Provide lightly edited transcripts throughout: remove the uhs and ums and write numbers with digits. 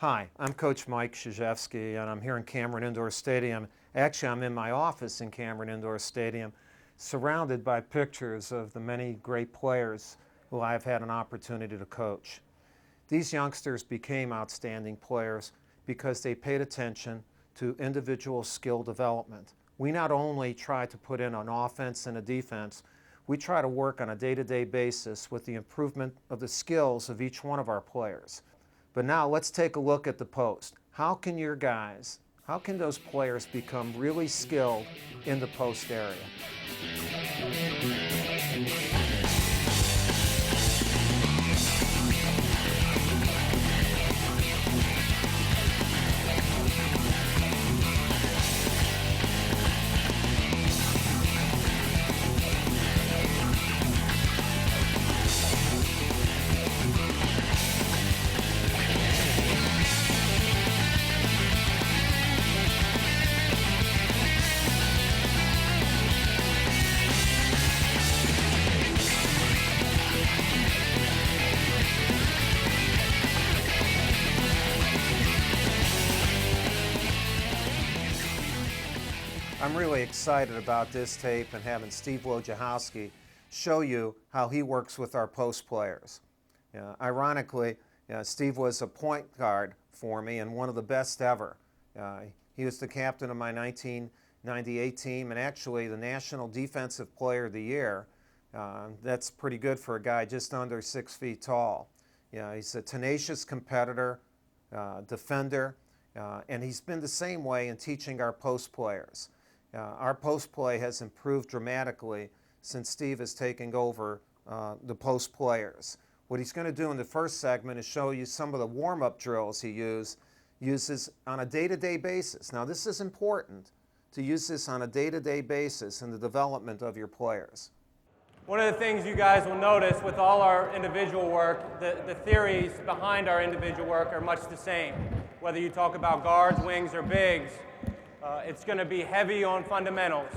Hi, I'm Coach Mike Krzyzewski, and I'm here in Cameron Indoor Stadium. Actually, I'm in my office in Cameron Indoor Stadium, surrounded by pictures of the many great players who I've had an opportunity to coach. These youngsters became outstanding players because they paid attention to individual skill development. We not only try to put in an offense and a defense, we try to work on a day-to-day basis with the improvement of the skills of each one of our players. But now let's take a look at the post. How can those players become really skilled in the post area? I'm really excited about this tape and having Steve Wojciechowski show you how he works with our post players. Ironically, Steve was a point guard for me and one of the best ever. He was the captain of my 1998 team and actually the National Defensive Player of the Year. That's pretty good for a guy just under 6 feet tall. He's a tenacious competitor, defender, and he's been the same way in teaching our post players. Our post play has improved dramatically since Steve has taken over the post players. What he's going to do in the first segment is show you some of the warm-up drills he uses on a day-to-day basis. Now this is important to use this on a day-to-day basis in the development of your players. One of the things you guys will notice with all our individual work, the theories behind our individual work are much the same. Whether you talk about guards, wings, or bigs, it's going to be heavy on fundamentals,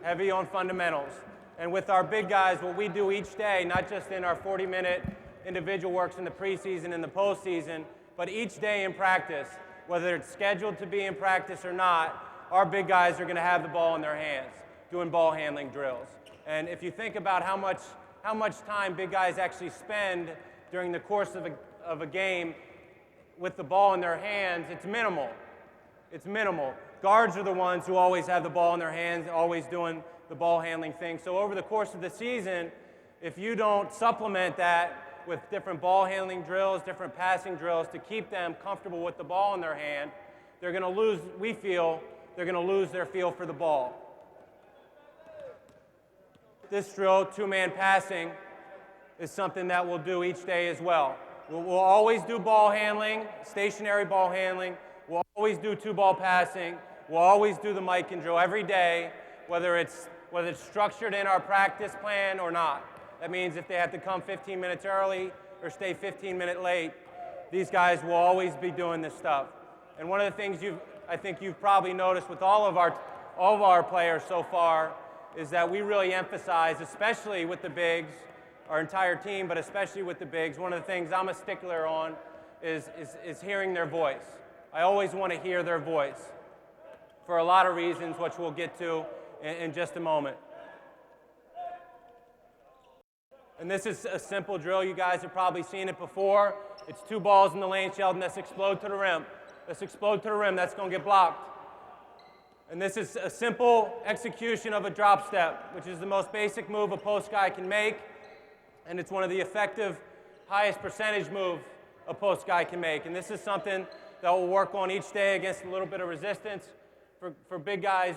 heavy on fundamentals. And with our big guys, what we do each day, not just in our 40-minute individual works in the preseason and the postseason, but each day in practice, whether it's scheduled to be in practice or not, our big guys are going to have the ball in their hands, doing ball handling drills. And if you think about how much time big guys actually spend during the course of a game with the ball in their hands, it's minimal. It's minimal. Guards are the ones who always have the ball in their hands, always doing the ball handling thing. So over the course of the season, if you don't supplement that with different ball handling drills, different passing drills to keep them comfortable with the ball in their hand, they're going to lose, we feel, they're going to lose their feel for the ball. This drill, two-man passing, is something that we'll do each day as well. We'll always do ball handling, stationary ball handling. We'll always do two-ball passing. We'll always do the mic and drill every day, whether it's structured in our practice plan or not. That means if they have to come 15 minutes early or stay 15 minutes late, these guys will always be doing this stuff. And one of the things I think you've probably noticed with all of our players so far is that we really emphasize, especially with the bigs, our entire team, but especially with the bigs, one of the things I'm a stickler on is hearing their voice. I always want to hear their voice for a lot of reasons, which we'll get to in just a moment. And this is a simple drill. You guys have probably seen it before. It's two balls in the lane, Sheldon. Let's explode to the rim. Let's explode to the rim. That's going to get blocked. And this is a simple execution of a drop step, which is the most basic move a post guy can make. And it's one of the effective, highest percentage moves a post guy can make. And this is something that we'll work on each day against a little bit of resistance for big guys.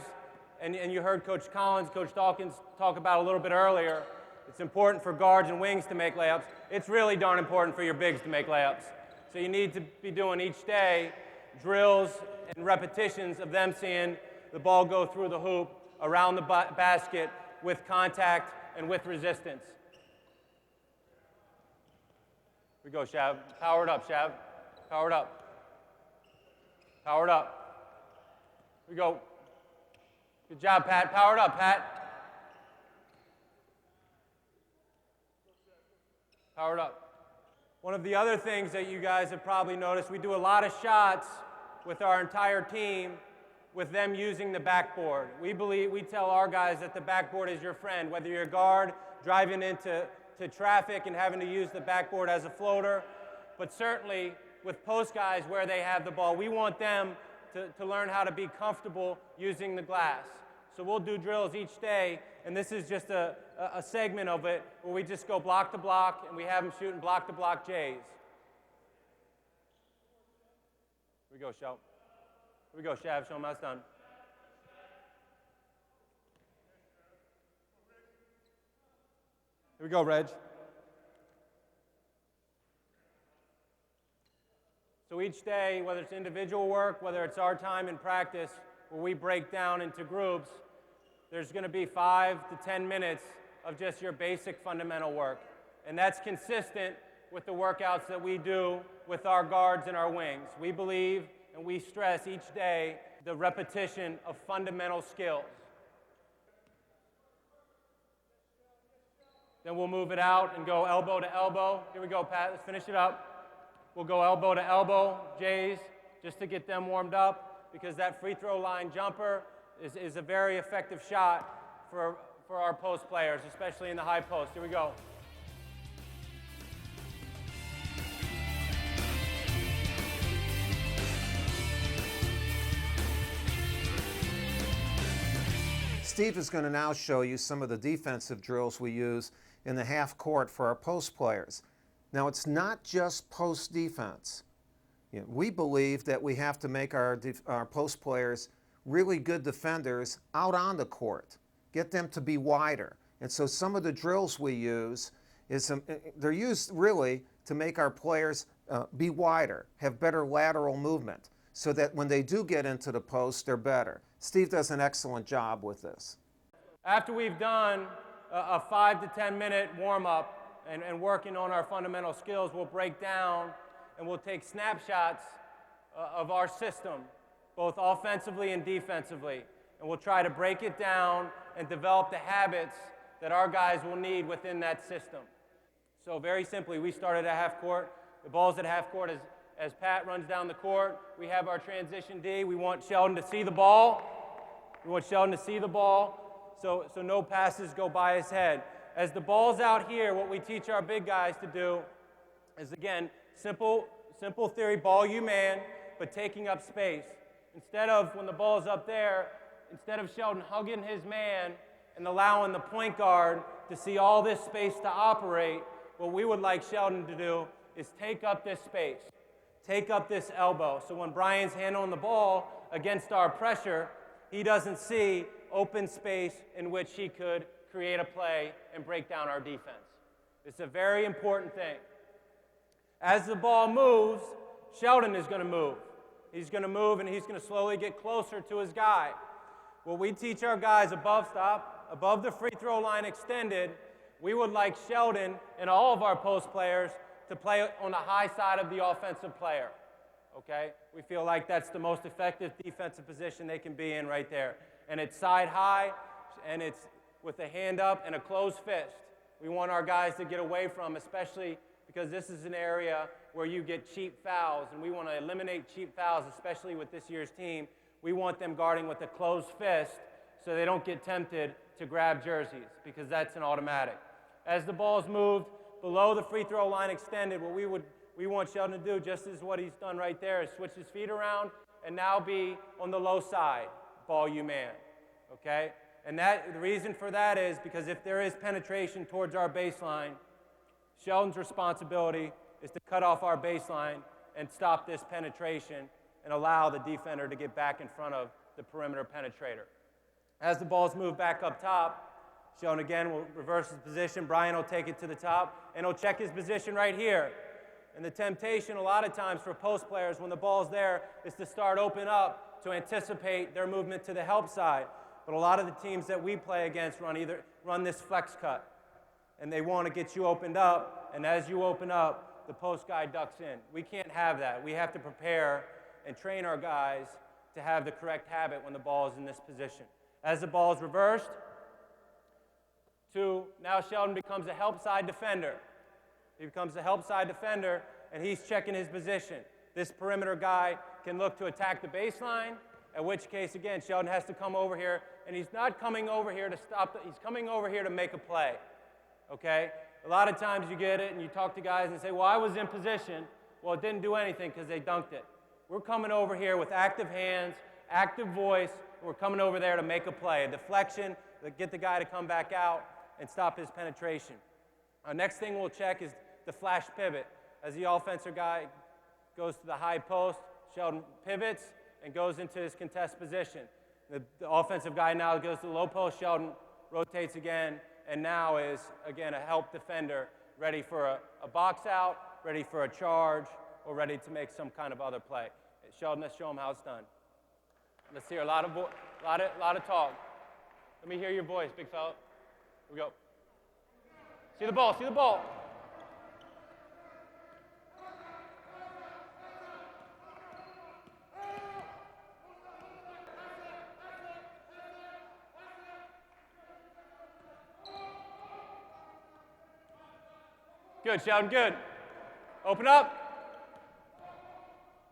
And you heard Coach Collins, Coach Dawkins talk about a little bit earlier. It's important for guards and wings to make layups. It's really darn important for your bigs to make layups. So you need to be doing each day drills and repetitions of them seeing the ball go through the hoop, around the basket, with contact and with resistance. Here we go, Shab. Power it up, Shab. Power it up. Power it up. Here we go. Good job, Pat. Power it up, Pat. Power it up. One of the other things that you guys have probably noticed, we do a lot of shots with our entire team with them using the backboard. We tell our guys that the backboard is your friend, whether you're a guard driving into traffic and having to use the backboard as a floater, but certainly with post guys where they have the ball, we want them to learn how to be comfortable using the glass. So we'll do drills each day, and this is just a segment of it where we just go block to block, and we have them shooting block to block J's. Here we go, Shel. Here we go, Shav. Show them how it's done. Here we go, Reg. So each day, whether it's individual work, whether it's our time in practice, where we break down into groups, there's going to be 5 to 10 minutes of just your basic fundamental work. And that's consistent with the workouts that we do with our guards and our wings. We believe and we stress each day the repetition of fundamental skills. Then we'll move it out and go elbow to elbow. Here we go, Pat. Let's finish it up. We'll go elbow to elbow, J's, just to get them warmed up, because that free throw line jumper is a very effective shot for our post players, especially in the high post. Here we go. Steve is going to now show you some of the defensive drills we use in the half court for our post players. Now, it's not just post defense. We believe that we have to make our post players really good defenders out on the court, get them to be wider. And so some of the drills we use, they're used really to make our players be wider, have better lateral movement, so that when they do get into the post, they're better. Steve does an excellent job with this. After we've done a 5 to 10 minute warm-up and working on our fundamental skills, we'll break down and we'll take snapshots of our system, both offensively and defensively. And we'll try to break it down and develop the habits that our guys will need within that system. So very simply, we started at half court. The ball's at half court as Pat runs down the court. We have our transition D. We want Sheldon to see the ball. So no passes go by his head. As the ball's out here, what we teach our big guys to do is, again, simple theory, ball you man, but taking up space. Instead of, when the ball's up there, instead of Sheldon hugging his man and allowing the point guard to see all this space to operate, what we would like Sheldon to do is take up this space, take up this elbow. So when Brian's handling the ball against our pressure, he doesn't see open space in which he could create a play and break down our defense. It's a very important thing. As the ball moves, Sheldon is going to move. He's going to move, and he's going to slowly get closer to his guy. What we teach our guys above the free throw line extended, we would like Sheldon and all of our post players to play on the high side of the offensive player. Okay? We feel like that's the most effective defensive position they can be in right there. And it's side high, and it's with a hand up and a closed fist. We want our guys to get away from, especially because this is an area where you get cheap fouls, and we want to eliminate cheap fouls, especially with this year's team. We want them guarding with a closed fist so they don't get tempted to grab jerseys, because that's an automatic. As the ball's moved below the free throw line extended, what we want Sheldon to do, just as what he's done right there, is switch his feet around and now be on the low side, ball you man, okay? And the reason for that is because if there is penetration towards our baseline, Sheldon's responsibility is to cut off our baseline and stop this penetration and allow the defender to get back in front of the perimeter penetrator. As the ball's moved back up top, Sheldon again will reverse his position. Brian will take it to the top, and he'll check his position right here. And the temptation a lot of times for post players when the ball's there is to start open up to anticipate their movement to the help side. But a lot of the teams that we play against run this flex cut. And they want to get you opened up, and as you open up, the post guy ducks in. We can't have that. We have to prepare and train our guys to have the correct habit when the ball is in this position. As the ball is reversed, now Sheldon becomes a help side defender. He becomes a help side defender, and he's checking his position. This perimeter guy can look to attack the baseline, in which case, again, Sheldon has to come over here, and he's not coming over here to stop, he's coming over here to make a play, okay? A lot of times you get it, and you talk to guys and say, well, I was in position. Well, it didn't do anything because they dunked it. We're coming over here with active hands, active voice, and we're coming over there to make a play, a deflection, to get the guy to come back out and stop his penetration. Next thing we'll check is the flash pivot. As the offensive guy goes to the high post, Sheldon pivots and goes into his contest position. The offensive guy now goes to the low post, Sheldon rotates again, and now is, again, a help defender, ready for a box out, ready for a charge, or ready to make some kind of other play. Sheldon, let's show him how it's done. Let's hear a lot of talk. Let me hear your voice, big fella. Here we go. See the ball, see the ball. Good, Sheldon, good. Open up.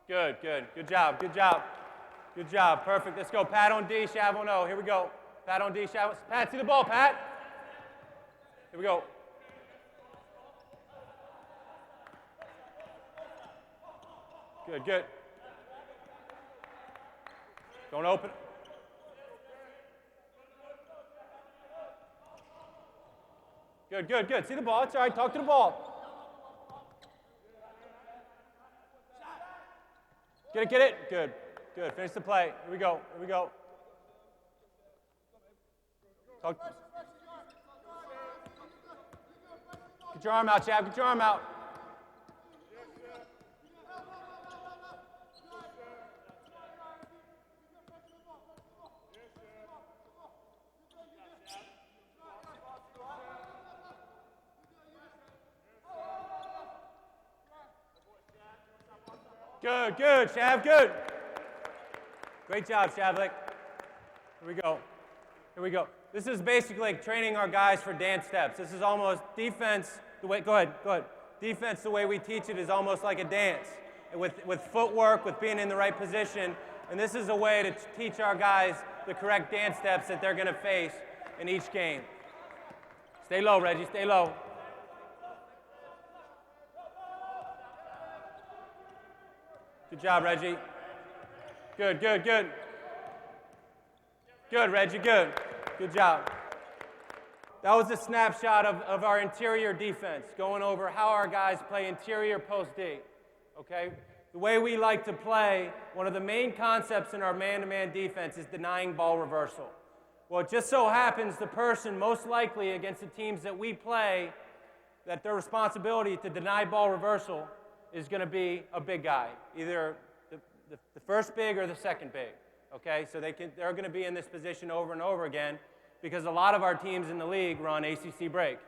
Good, good. Good job, good job. Good job, perfect. Let's go. Pat on D, Shav on O. Here we go. Pat on D, Shav. Pat, see the ball, Pat. Here we go. Good, good. Don't open. Good, good, good. See the ball. It's all right. Talk to the ball. Get it, get it. Good, good. Finish the play. Here we go. Here we go. Talk. Get your arm out, Chad. Get your arm out. Good, good, Shav, good. Great job, Shavlik. Here we go. Here we go. This is basically like training our guys for dance steps. This is almost defense, the way, go ahead. Defense, the way we teach it, is almost like a dance. With footwork, with being in the right position. And this is a way to teach our guys the correct dance steps that they're going to face in each game. Stay low, Reggie, stay low. Good job, Reggie. Good, good, good. Good, Reggie, good. Good job. That was a snapshot of our interior defense, going over how our guys play interior post D, okay? The way we like to play, one of the main concepts in our man-to-man defense is denying ball reversal. Well, it just so happens the person most likely against the teams that we play, that their responsibility to deny ball reversal is going to be a big guy, either the first big or the second big, okay? So they're going to be in this position over and over again because a lot of our teams in the league run ACC break,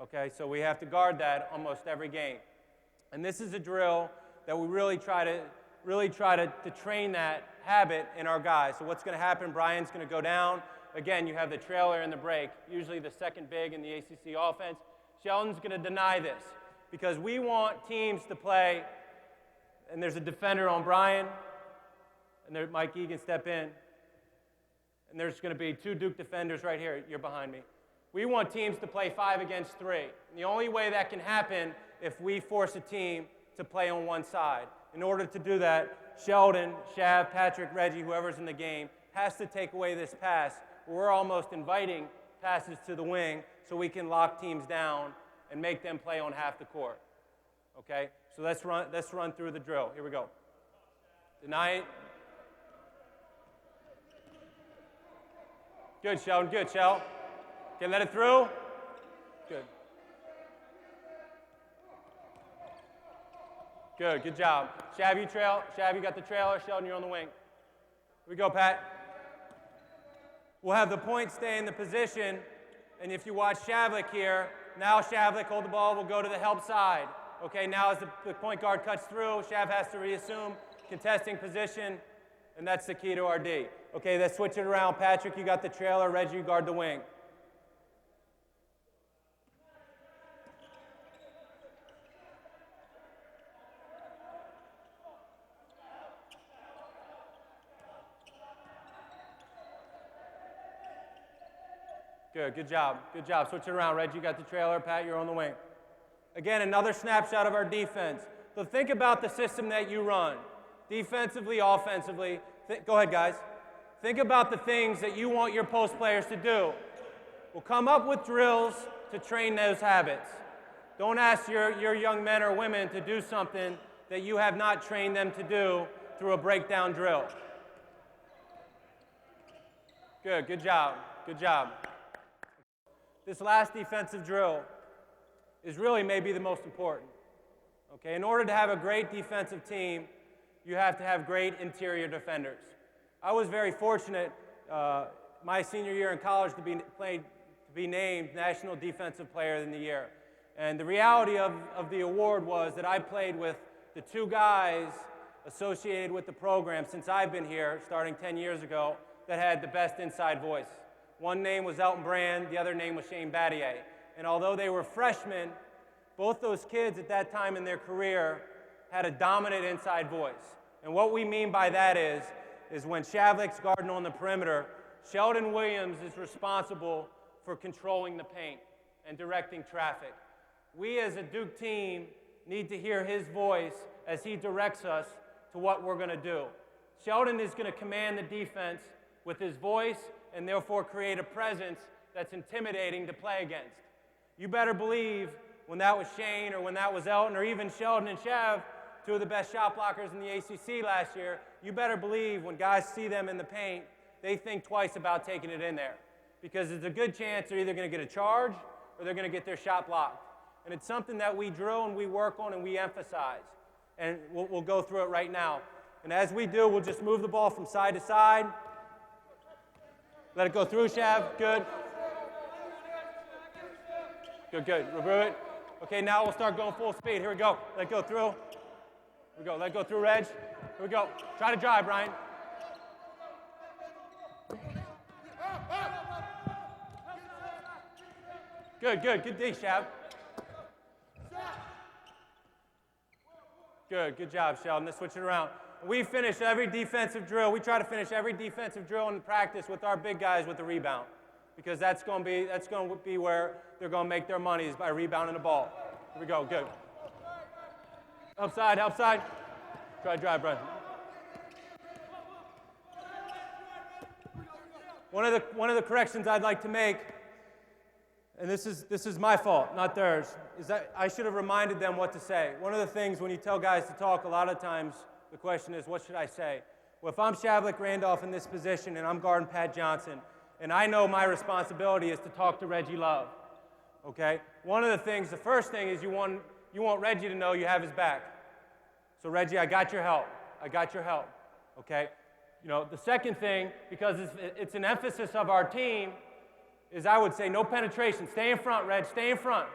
okay? So we have to guard that almost every game. And this is a drill that we really try to train that habit in our guys. So what's going to happen, Brian's going to go down. Again, you have the trailer and the break, usually the second big in the ACC offense. Sheldon's going to deny this, because we want teams to play, and there's a defender on Brian, and there, Mike Egan step in, and there's going to be two Duke defenders right here. You're behind me. We want teams to play 5 against 3. And the only way that can happen if we force a team to play on one side. In order to do that, Sheldon, Shav, Patrick, Reggie, whoever's in the game, has to take away this pass. We're almost inviting passes to the wing so we can lock teams down and make them play on half the court. Okay? So let's run through the drill. Here we go. Deny it. Good, Sheldon. Good, Sheldon. Okay, let it through. Good. Good, good job. Shav, you trail. Shav, you got the trailer. Sheldon, you're on the wing. Here we go, Pat. We'll have the point stay in the position, and if you watch Shavlik here, now Shavlik, hold the ball, will go to the help side. Okay, now as the point guard cuts through, Shav has to reassume contesting position, and that's the key to our D. Okay, let's switch it around. Patrick, you got the trailer. Reggie, you guard the wing. Good, good job, good job. Switch it around, Reg. You got the trailer. Pat, you're on the wing. Again, another snapshot of our defense. So think about the system that you run, defensively, offensively. Go ahead, guys. Think about the things that you want your post players to do. We'll come up with drills to train those habits. Don't ask your young men or women to do something that you have not trained them to do through a breakdown drill. Good, good job, good job. This last defensive drill is really maybe the most important. Okay, in order to have a great defensive team, you have to have great interior defenders. I was very fortunate my senior year in college to be named National Defensive Player of the Year. And the reality of the award was that I played with the two guys associated with the program since I've been here, starting 10 years ago, that had the best inside voice. One name was Elton Brand, the other name was Shane Battier. And although they were freshmen, both those kids at that time in their career had a dominant inside voice. And what we mean by that is when Shavlik's guarding on the perimeter, Sheldon Williams is responsible for controlling the paint and directing traffic. We as a Duke team need to hear his voice as he directs us to what we're going to do. Sheldon is going to command the defense with his voice and therefore create a presence that's intimidating to play against. You better believe when that was Shane or when that was Elton or even Sheldon and Shav, two of the best shot blockers in the ACC last year, you better believe when guys see them in the paint, they think twice about taking it in there. Because there's a good chance they're either going to get a charge or they're going to get their shot blocked. And it's something that we drill and we work on and we emphasize. And we'll go through it right now. And as we do, we'll just move the ball from side to side. Let it go through, Shav. Good. Good, good. Review it. Okay, now we'll start going full speed. Here we go. Let it go through. Here we go. Let it go through, Reg. Here we go. Try to drive, Brian. Good, good. Good D, Shav. Good, good job, Sheldon. Let's switch it around. We finish every defensive drill. We try to finish every defensive drill in practice with our big guys with the rebound, because that's going to be where they're going to make their money is by rebounding the ball. Here we go. Good. Help side, help side. Try to drive, Brian. One of the corrections I'd like to make, and this is my fault, not theirs, is that I should have reminded them what to say. One of the things when you tell guys to talk, a lot of times the question is, what should I say? Well, if I'm Shavlik Randolph in this position and I'm guarding Pat Johnson, and I know my responsibility is to talk to Reggie Love, okay? One of the things, the first thing is you want Reggie to know you have his back. So Reggie, I got your help. I got your help, okay? You know, the second thing, because it's an emphasis of our team, is I would say no penetration. Stay in front, Reg, stay in front.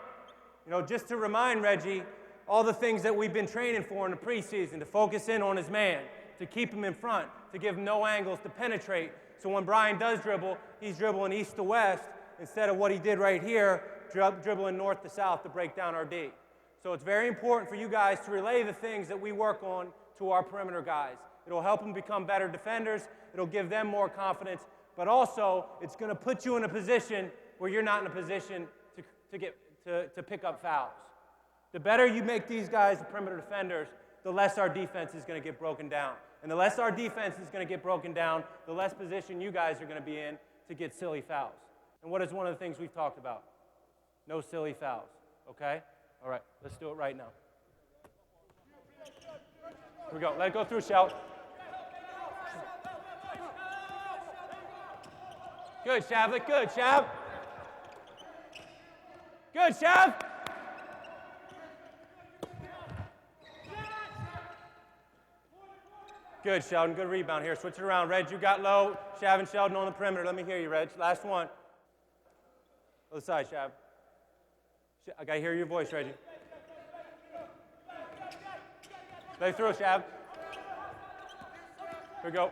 You know, just to remind Reggie all the things that we've been training for in the preseason, to focus in on his man, to keep him in front, to give him no angles, to penetrate. So when Brian does dribble, he's dribbling east to west instead of what he did right here, dribbling north to south to break down our D. So it's very important for you guys to relay the things that we work on to our perimeter guys. It'll help them become better defenders. It'll give them more confidence. But also, it's going to put you in a position where you're not in a position to pick up fouls. The better you make these guys the perimeter defenders, the less our defense is going to get broken down. And the less our defense is going to get broken down, the less position you guys are going to be in to get silly fouls. And what is one of the things we've talked about? No silly fouls, okay? All right, let's do it right now. Here we go. Let it go through, Shell. Good, Shavlik. Good, Shav. Good, Shav. Good, Sheldon. Good rebound here. Switch it around. Reg, you got low. Shav and Sheldon on the perimeter. Let me hear you, Reg. Last one. Other side, Shav. I got to hear your voice, Reggie. Play through, Shav. Here we go.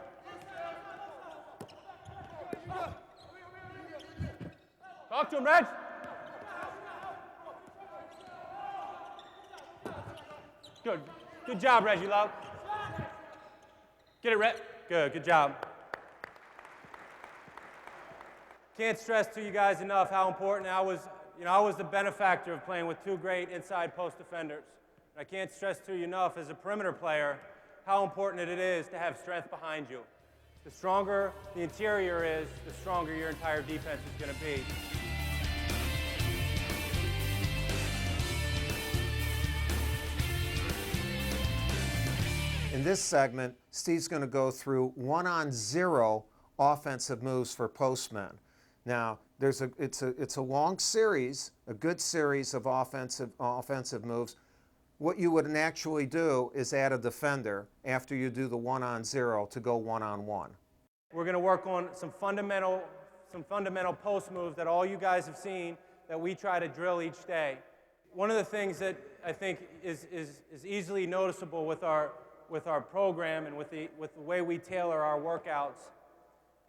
Talk to him, Reg. Good. Good job, Reggie Love. Get it, Reg. Good. Good job. Can't stress to you guys enough how important I was the benefactor of playing with two great inside post defenders. And I can't stress to you enough as a perimeter player how important it is to have strength behind you. The stronger the interior is, the stronger your entire defense is going to be. In this segment, Steve's going to go through 1-on-0 offensive moves for postmen. Now, it's a long series, a good series of offensive moves. What you would actually do is add a defender after you do the 1-on-0 to go 1-on-1. We're going to work on some fundamental post moves that all you guys have seen that we try to drill each day. One of the things that I think is easily noticeable with our program and with the way we tailor our workouts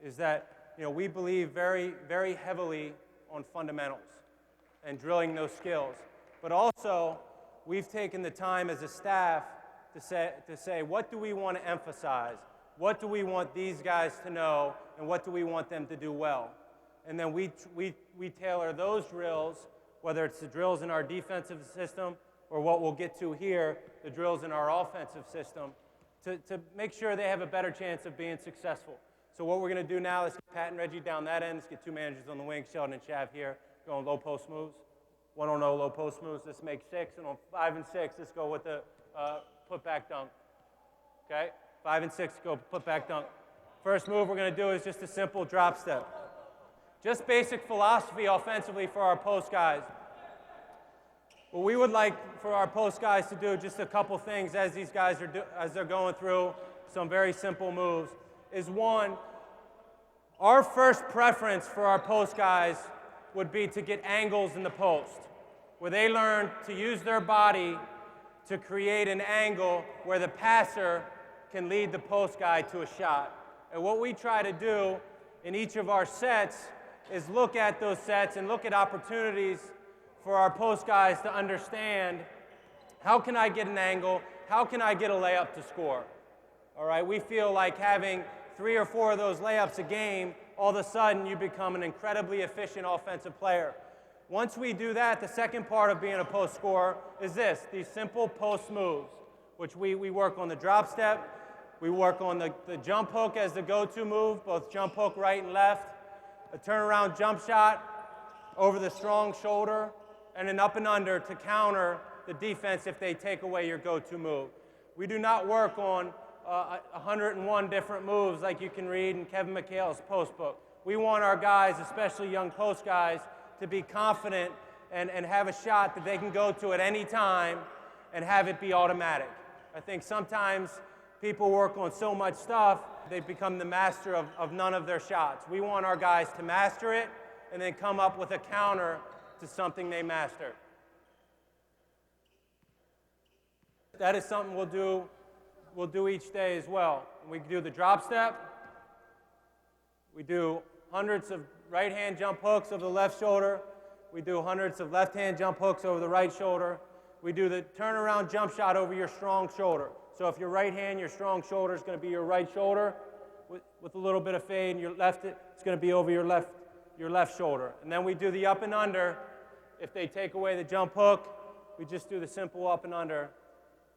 is that we believe very, very heavily on fundamentals and drilling those skills. But also, we've taken the time as a staff to say what do we want to emphasize? What do we want these guys to know, and what do we want them to do well? And then we tailor those drills, whether it's the drills in our defensive system or what we'll get to here, the drills in our offensive system, to make sure they have a better chance of being successful. So what we're going to do now is get Pat and Reggie down that end. Let's get two managers on the wing, Sheldon and Shav here, going low post moves. 1-on-0 low post moves. Let's make 6. And on 5 and 6, let's go with the put back dunk. Okay? 5 and 6, go put back dunk. First move we're going to do is just a simple drop step. Just basic philosophy offensively for our post guys. What we would like for our post guys to do, just a couple things as these guys as they're going through some very simple moves, is one, our first preference for our post guys would be to get angles in the post, where they learn to use their body to create an angle where the passer can lead the post guy to a shot. And what we try to do in each of our sets is look at those sets and look at opportunities for our post guys to understand, how can I get an angle? How can I get a layup to score? All right, we feel like having 3 or 4 of those layups a game, all of a sudden you become an incredibly efficient offensive player. Once we do that, the second part of being a post scorer is these simple post moves, which we work on the drop step, we work on the jump hook as the go-to move, both jump hook right and left, a turnaround jump shot over the strong shoulder, and an up and under to counter the defense if they take away your go-to move. We do not work on 101 different moves like you can read in Kevin McHale's post book. We want our guys, especially young post guys, to be confident and have a shot that they can go to at any time and have it be automatic. I think sometimes people work on so much stuff, they become the master of none of their shots. We want our guys to master it and then come up with a counter to something they master. That is something we'll do each day as well. We do the drop step. We do hundreds of right-hand jump hooks over the left shoulder. We do hundreds of left-hand jump hooks over the right shoulder. We do the turnaround jump shot over your strong shoulder. So if your right hand, your strong shoulder is going to be your right shoulder with a little bit of fade, and your left, it's going to be over your left shoulder. And then we do the up and under. If they take away the jump hook, we just do the simple up and under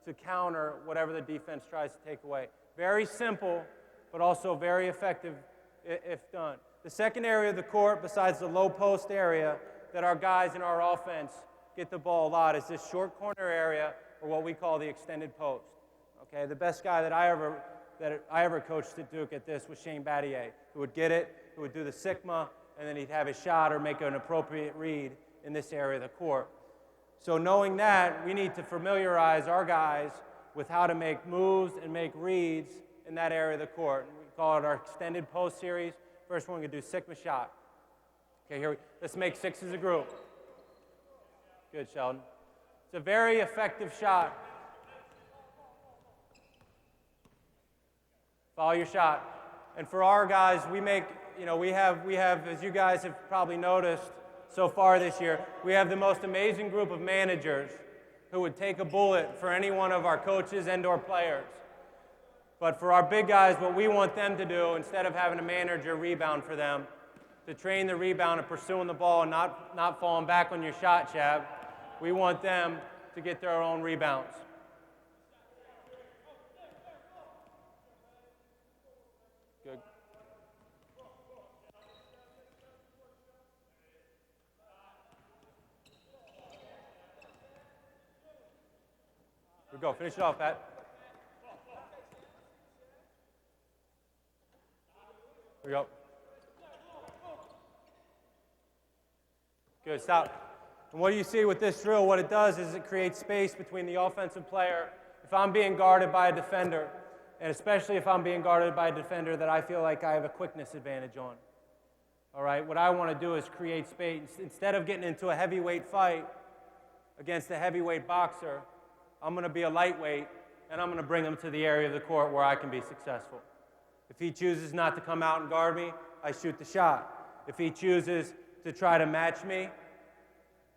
to counter whatever the defense tries to take away. Very simple, but also very effective if done. The second area of the court, besides the low post area, that our guys in our offense get the ball a lot is this short corner area, or what we call the extended post. Okay, the best guy that I ever coached at Duke at this was Shane Battier, who would get it, who would do the Sigma, and then he'd have a shot or make an appropriate read in this area of the court. So knowing that, we need to familiarize our guys with how to make moves and make reads in that area of the court. And we call it our extended post series. First one, we're going to do Sigma shot. Okay, let's make 6 as a group. Good, Sheldon. It's a very effective shot. Follow your shot. And for our guys, we have, as you guys have probably noticed so far this year, we have the most amazing group of managers who would take a bullet for any one of our coaches and or players. But for our big guys, what we want them to do, instead of having a manager rebound for them, to train the rebound and pursuing the ball and not falling back on your shot, Shab. We want them to get their own rebounds. Good. Here we go. Finish it off, Pat. Here we go. Good, stop. And what do you see with this drill? What it does is it creates space between the offensive player. If I'm being guarded by a defender, and especially if I'm being guarded by a defender that I feel like I have a quickness advantage on. All right, what I want to do is create space. Instead of getting into a heavyweight fight against a heavyweight boxer, I'm going to be a lightweight, and I'm going to bring him to the area of the court where I can be successful. If he chooses not to come out and guard me, I shoot the shot. If he chooses to try to match me,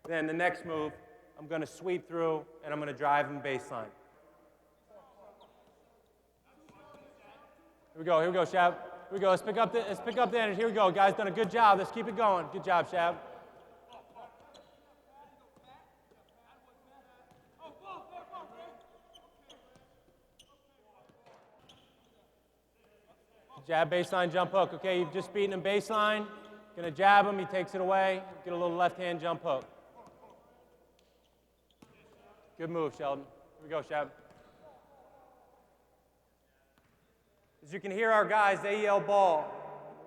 then the next move, I'm going to sweep through, and I'm going to drive him baseline. Here we go, Shab. Here we go, let's pick up the energy. Here we go, guys, done a good job. Let's keep it going. Good job, Shab. Jab, baseline, jump hook. Okay, you've just beaten him baseline. Gonna jab him, he takes it away. Get a little left hand jump hook. Good move, Sheldon. Here we go, Shab. As you can hear our guys, they yell ball.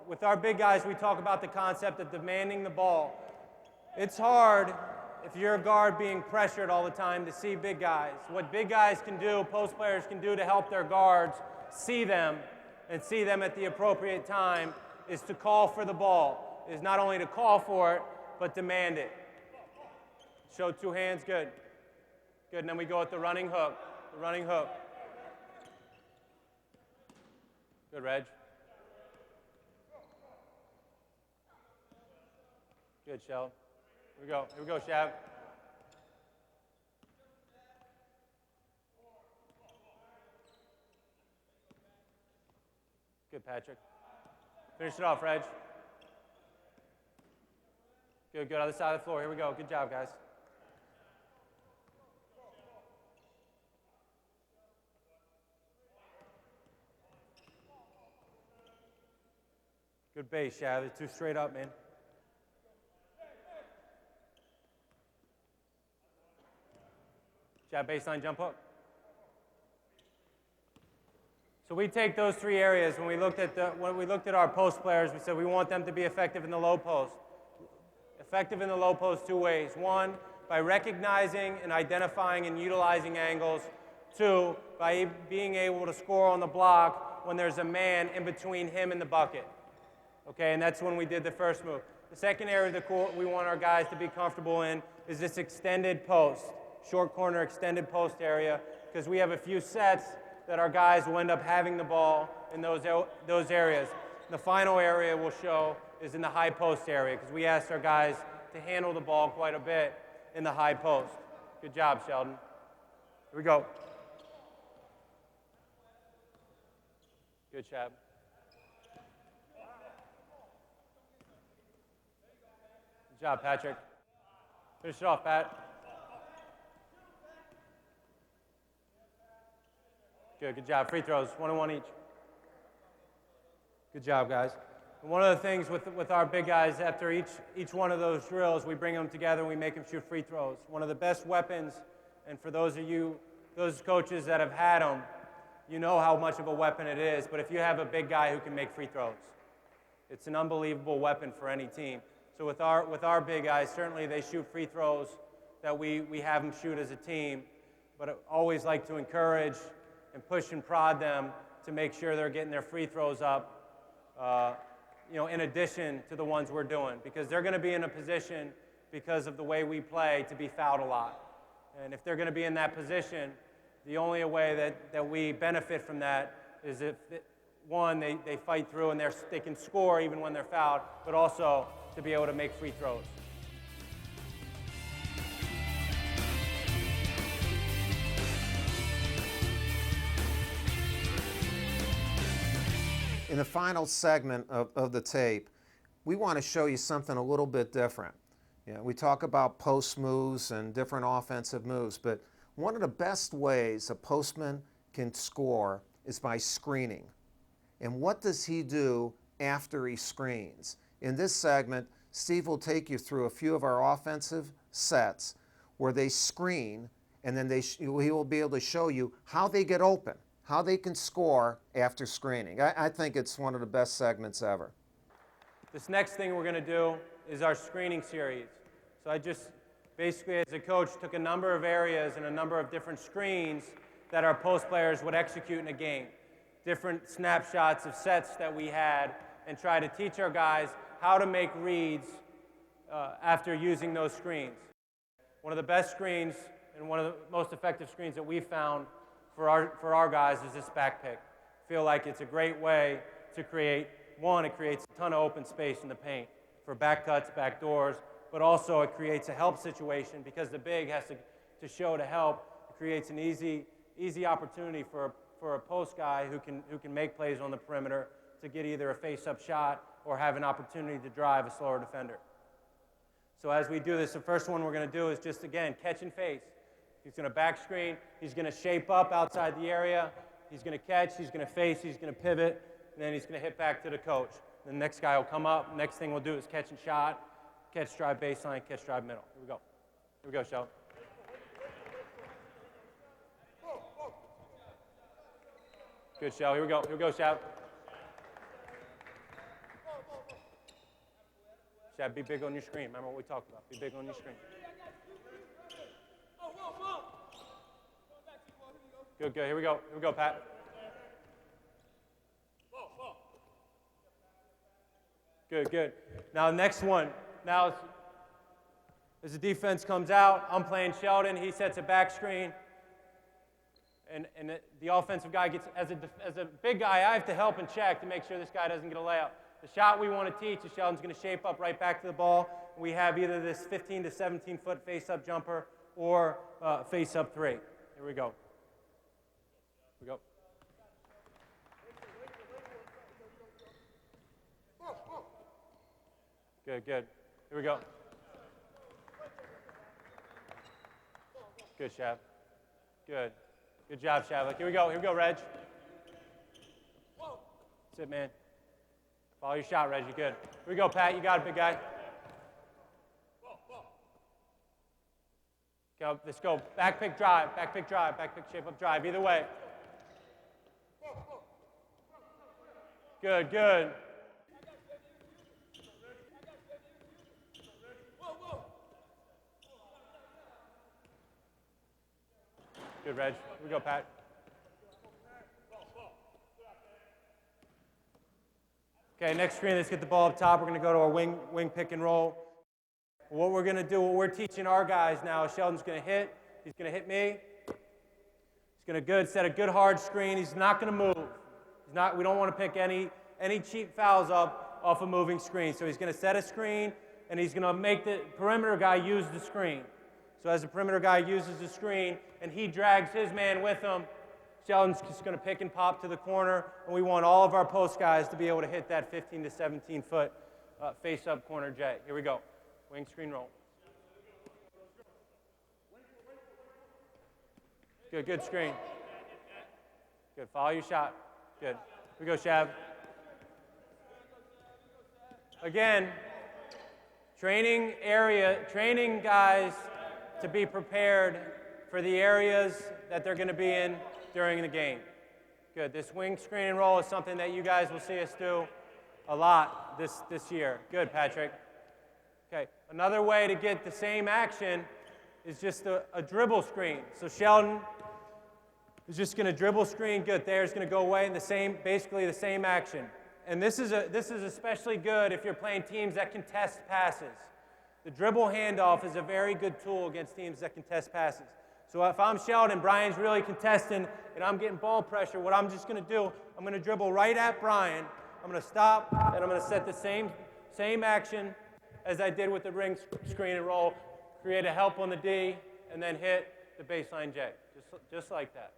With our big guys, we talk about the concept of demanding the ball. It's hard if you're a guard being pressured all the time to see big guys. What big guys can do, post players can do to help their guards see them and see them at the appropriate time is to call for the ball. Is not only to call for it, but demand it. Show two hands, good. Good, and then we go with the running hook. The running hook. Good, Reg. Good, Shell. Here we go, Shab. Good, Patrick. Finish it off, Reg. Good, other side of the floor. Here we go. Good job, guys. Good base, Shav. It's too straight up, man. Shav, baseline jump hook. So we take those three areas. When we looked at our post players, we said we want them to be effective in the low post. Effective in the low post two ways. One, by recognizing and identifying and utilizing angles. Two, by being able to score on the block when there's a man in between him and the bucket. Okay, and that's when we did the first move. The second area of the court we want our guys to be comfortable in is this extended post, short corner extended post area, because we have a few sets that our guys will end up having the ball in those areas. The final area we'll show is in the high post area, because we asked our guys to handle the ball quite a bit in the high post. Good job, Sheldon. Here we go. Good, Shab. Good job, Patrick. Finish it off, Pat. Good job. Free throws, 1-on-1 each. Good job, guys. And one of the things with our big guys, after each one of those drills, we bring them together and we make them shoot free throws. One of the best weapons, and for those of you, those coaches that have had them, you know how much of a weapon it is, but if you have a big guy who can make free throws, it's an unbelievable weapon for any team. So with our big guys, certainly they shoot free throws that we have them shoot as a team, but I always like to encourage and push and prod them to make sure they're getting their free throws up, in addition to the ones we're doing, because they're going to be in a position, because of the way we play, to be fouled a lot. And if they're going to be in that position, the only way that we benefit from that is if, one, they fight through and they can score even when they're fouled, but also to be able to make free throws. In the final segment of the tape, we want to show you something a little bit different. We talk about post moves and different offensive moves, but one of the best ways a postman can score is by screening. And what does he do after he screens? In this segment, Steve will take you through a few of our offensive sets where they screen, and then he will be able to show you how they get open, how they can score after screening. I think it's one of the best segments ever. This next thing we're going to do is our screening series. So I just basically, as a coach, took a number of areas and a number of different screens that our post players would execute in a game. Different snapshots of sets that we had, and try to teach our guys how to make reads after using those screens. One of the best screens and one of the most effective screens that we found for our guys is this back pick. I feel like it's a great way to create, one, it creates a ton of open space in the paint for back cuts, back doors, but also it creates a help situation because the big has to show to help. It creates an easy opportunity for a post guy who can make plays on the perimeter to get either a face-up shot or have an opportunity to drive a slower defender. So as we do this, the first one we're going to do is just, again, catch and face. He's going to back screen. He's going to shape up outside the area. He's going to catch. He's going to face. He's going to pivot. And then he's going to hit back to the coach. The next guy will come up. Next thing we'll do is catch and shot, catch, drive baseline, catch, drive middle. Here we go. Here we go, Sheldon. Good, Shell. Here we go. Here we go, Shab. Shab, be big on your screen. Remember what we talked about. Be big on your screen. Good, good. Here we go. Here we go, Pat. Good, good. Now, next one. Now, as the defense comes out, I'm playing Sheldon. He sets a back screen. And the offensive guy gets, as a big guy, I have to help and check to make sure this guy doesn't get a layup. The shot we want to teach is Sheldon's going to shape up right back to the ball. We have either this 15 to 17 foot face-up jumper or face-up three. Here we go. Here we go. Good, good. Here we go. Good, Shav. Good. Good job, Shavlik. Here we go, Reg. That's it, man. Follow your shot, Reg. You're good. Here we go, Pat. You got it, big guy. Okay, let's go. Back pick drive, back pick drive, back pick shape up drive. Either way. Good, good. Good, Reg. Here we go, Pat. Okay, next screen, let's get the ball up top. We're going to go to our wing pick and roll. What we're going to do, what we're teaching our guys now is Sheldon's going to hit. He's going to hit me. He's going to set a good hard screen. He's not going to move. We don't want to pick any cheap fouls up off a moving screen. So he's going to set a screen, and he's going to make the perimeter guy use the screen. So as the perimeter guy uses the screen and he drags his man with him, Sheldon's just going to pick and pop to the corner, and we want all of our post guys to be able to hit that 15 to 17 foot face-up corner J. Here we go. Wing screen roll. Good, good screen. Good, follow your shot. Good. Here we go, Shav. Again, training guys to be prepared for the areas that they're going to be in during the game. Good. This wing screen and roll is something that you guys will see us do a lot this year. Good, Patrick. Okay. Another way to get the same action is just a dribble screen. So Sheldon is just going to dribble screen. Good. There's going to go away in basically the same action. And this is especially good if you're playing teams that contest passes. The dribble handoff is a very good tool against teams that contest passes. So if I'm Sheldon, Brian's really contesting, and I'm getting ball pressure, what I'm just going to do, I'm going to dribble right at Brian. I'm going to stop, and I'm going to set the same action as I did with the ring screen and roll, create a help on the D, and then hit the baseline J, just like that.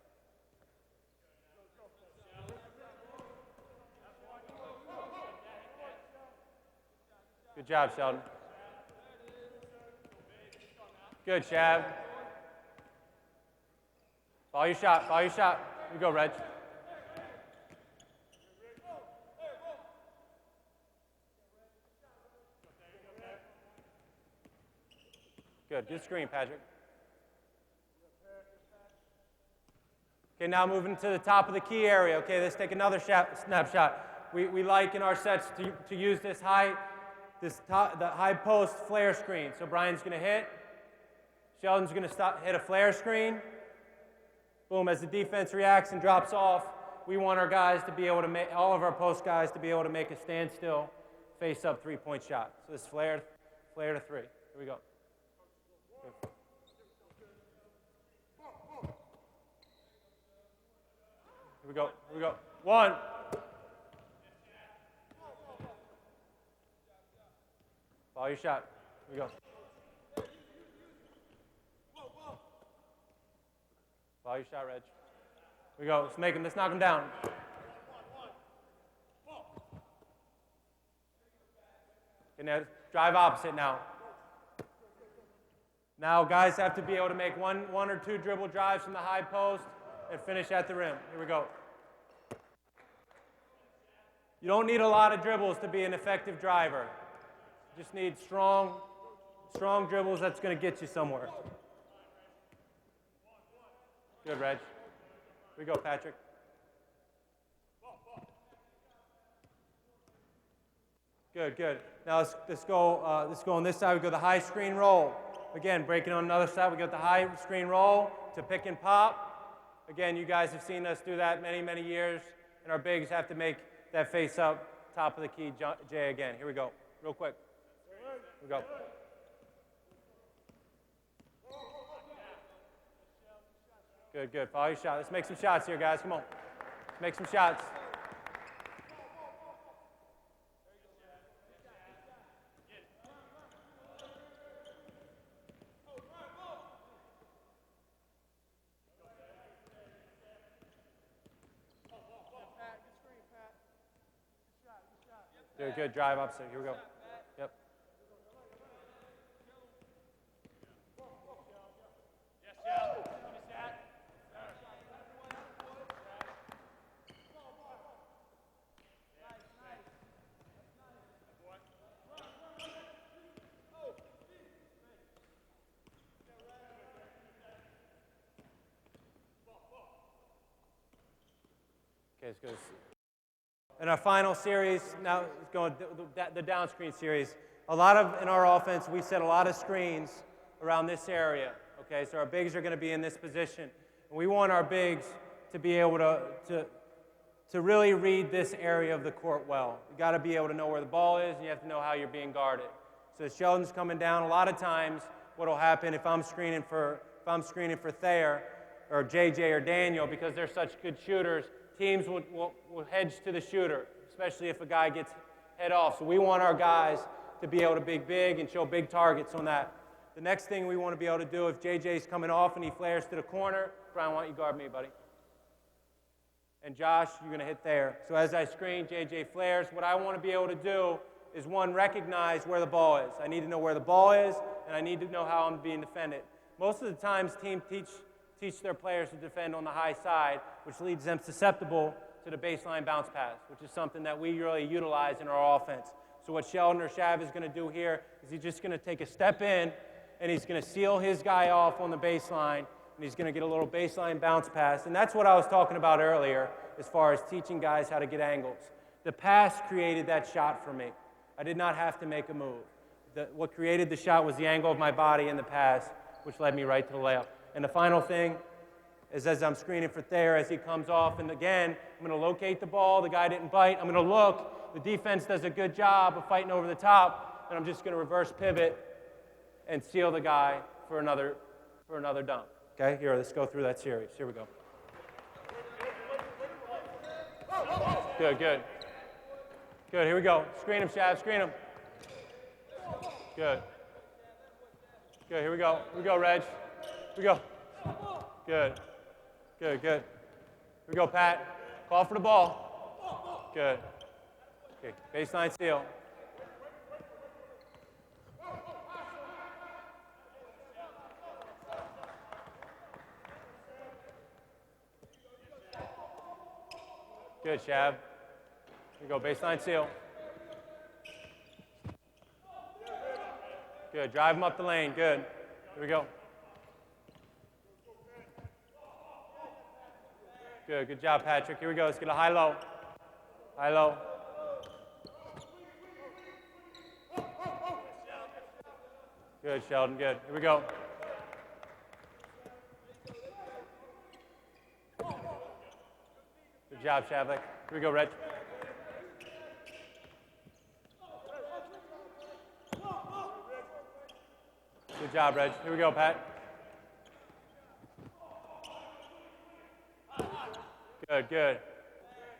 Good job, Sheldon. Good, Shav. Follow your shot, follow your shot. Here you go, Reg. Good screen, Patrick. Okay, now moving to the top of the key area. Okay, let's take another snapshot. We like in our sets to use the high post flare screen. So Brian's going to hit. Sheldon's going to hit a flare screen. Boom, as the defense reacts and drops off, we want our guys to be able to make, all of our post guys to be able to make a standstill, face-up three-point shot. So this flare to three. Here we go. Here we go. One. Follow your shot. Here we go. Follow your shot, Reg. Here we go. Let's knock him down. Okay, now drive opposite now. Now guys have to be able to make one or two dribble drives from the high post and finish at the rim. Here we go. You don't need a lot of dribbles to be an effective driver. You just need strong dribbles that's going to get you somewhere. Good, Reg. Here we go, Patrick. Good. Now let's go on this side. We go the high screen roll. Again, breaking on another side, we got the high screen roll to pick and pop. Again, you guys have seen us do that many years, and our bigs have to make that face up, top of the key, Jay again. Here we go, real quick. Here we go. Good. Follow your shot. Let's make some shots here, guys. Come on. Let's make some shots. Good. Drive opposite. Here we go. Yep. Okay, let's go. In our final series, now it's going the down screen series. In our offense, we set a lot of screens around this area. Okay, so our bigs are going to be in this position. And we want our bigs to be able to really read this area of the court well. You got to be able to know where the ball is, and you have to know how you're being guarded. So as Sheldon's coming down, a lot of times what will happen if I'm screening for Thayer or JJ or Daniel, because they're such good shooters, teams will hedge to the shooter, especially if a guy gets head off. So we want our guys to be able to be big and show big targets on that. The next thing we want to be able to do, if JJ's coming off and he flares to the corner, Brian, why don't you guard me, buddy? And Josh, you're going to hit there. So as I screen, JJ flares. What I want to be able to do is, one, recognize where the ball is. I need to know where the ball is, and I need to know how I'm being defended. Most of the times, teams teach their players to defend on the high side, which leads them susceptible to the baseline bounce pass, which is something that we really utilize in our offense. So what Sheldon or Shav is going to do here is he's just going to take a step in, and he's going to seal his guy off on the baseline, and he's going to get a little baseline bounce pass. And that's what I was talking about earlier as far as teaching guys how to get angles. The pass created that shot for me. I did not have to make a move. What created the shot was the angle of my body in the pass, which led me right to the layup. And the final thing is, as I'm screening for Thayer as he comes off, and again, I'm going to locate the ball. The guy didn't bite. I'm going to look. The defense does a good job of fighting over the top, and I'm just going to reverse pivot and seal the guy for another dunk. Okay, here, let's go through that series. Here we go. Good. Here we go. Screen him, Shav. Screen him. Good. Here we go. Here we go, Reg. Here we go. Good. Here we go, Pat. Call for the ball. Good. Okay, baseline seal. Good, Shab. Here we go, baseline seal. Good, drive him up the lane, good. Here we go. Good job, Patrick. Here we go, let's get a high-low. High-low. Good, Sheldon, good. Here we go. Good job, Shavlik. Here we go, Reg. Good job, Reg. Here we go, Pat.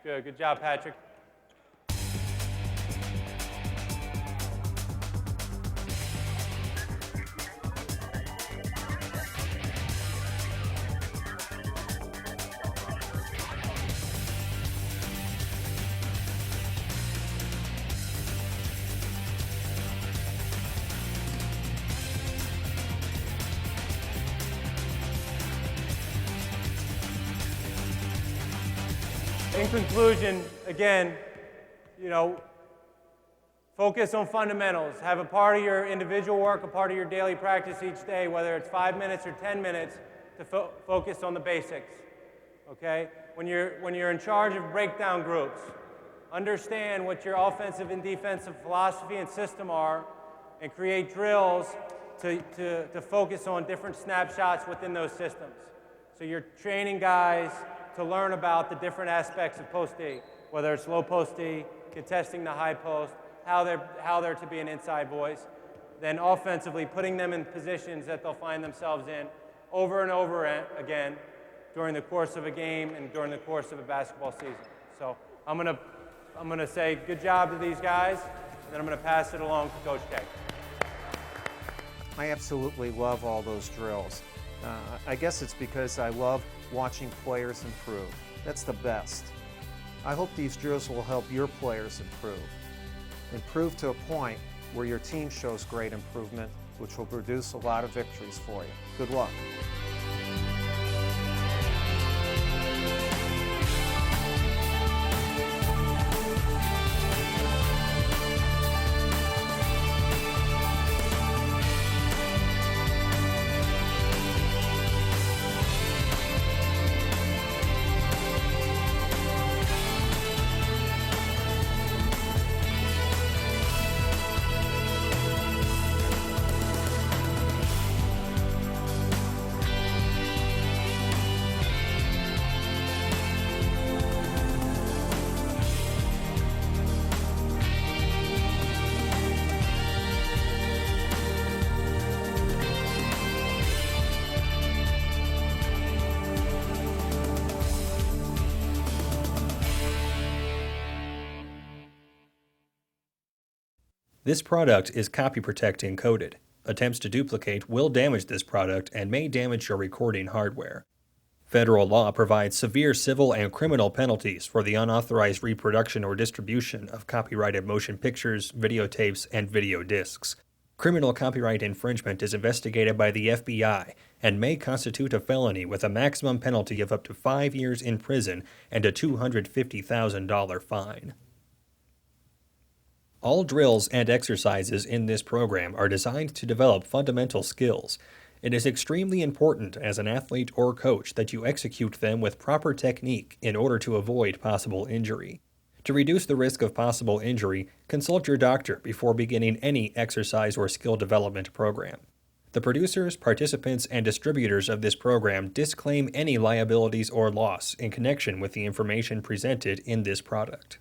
Good job, Patrick. In conclusion, again, focus on fundamentals. Have a part of your individual work, a part of your daily practice each day, whether it's 5 minutes or 10 minutes, to focus on the basics. Okay? When you're in charge of breakdown groups, understand what your offensive and defensive philosophy and system are, and create drills to focus on different snapshots within those systems. So you're training guys to learn about the different aspects of post D, whether it's low post D, contesting the high post, how they're to be an inside voice, then offensively putting them in positions that they'll find themselves in over and over again during the course of a game and during the course of a basketball season. So I'm gonna say good job to these guys, and then I'm gonna pass it along to Coach K. I absolutely love all those drills. I guess it's because I love watching players improve. That's the best. I hope these drills will help your players improve. Improve to a point where your team shows great improvement, which will produce a lot of victories for you. Good luck. This product is copy protect encoded. Attempts to duplicate will damage this product and may damage your recording hardware. Federal law provides severe civil and criminal penalties for the unauthorized reproduction or distribution of copyrighted motion pictures, videotapes, and video discs. Criminal copyright infringement is investigated by the FBI and may constitute a felony with a maximum penalty of up to 5 years in prison and a $250,000 fine. All drills and exercises in this program are designed to develop fundamental skills. It is extremely important as an athlete or coach that you execute them with proper technique in order to avoid possible injury. To reduce the risk of possible injury, consult your doctor before beginning any exercise or skill development program. The producers, participants, and distributors of this program disclaim any liabilities or loss in connection with the information presented in this product.